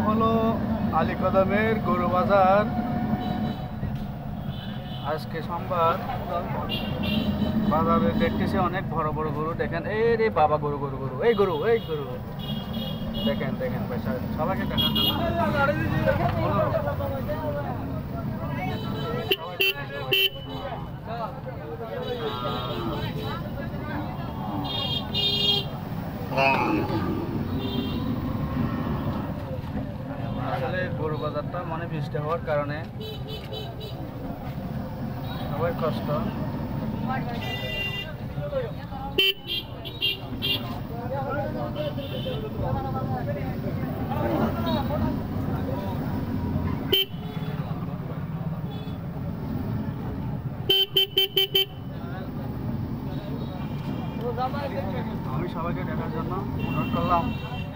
হলো আলীকদমের গরু বাজার। আজকে সোমবার, বাজারে দেখতেছি অনেক বড় বড় গরু। দেখেন এই রে বাবা, গরু গরু গরু, এই গরু এই গরু দেখেন দেখেন ভাই, সবাইকে দেখার জন্য আসলে গরু বাজারটা মানে বৃষ্টি হওয়ার কারণে সবাই কষ্ট। আমি সবাইকে দেখার জন্য অনুরোধ করলাম।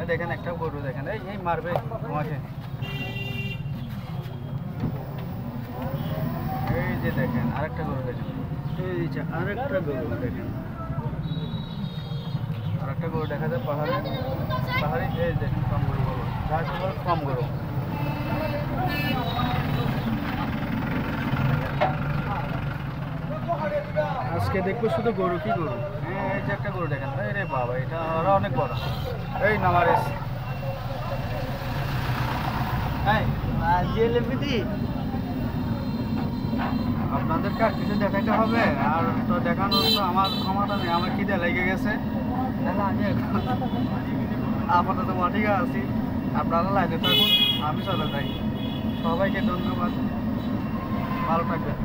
দেখেন একটা গরু, দেখেন এই এই মারবে আমাকে। এই যে দেখেন আরেকটা গরু, দেখেন এই যে আরেকটা গরু, দেখেন আরেকটা গরু দেখা যায় পাহাড়ে পাহাড়ি। এই দেখেন কম গরু, গরু যার কম গরু। আজকে দেখবো শুধু গরু, কি গরু। এই যে একটা গরু দেখেন, এই রে বাবা, এটা আরো অনেক বড়। এই নামারেস আপনাদেরকে আর কিছু দেখাইতে হবে? আর তো দেখানোর তো আমার ক্ষমতা নেই, আমার খিদে লেগে গেছে। তাহলে আমি আপাতত মাটিকা আছি, আপনারা লাইনে থাকুন, আমি চলে যাই। সবাইকে ধন্যবাদ, ভালো থাকবেন।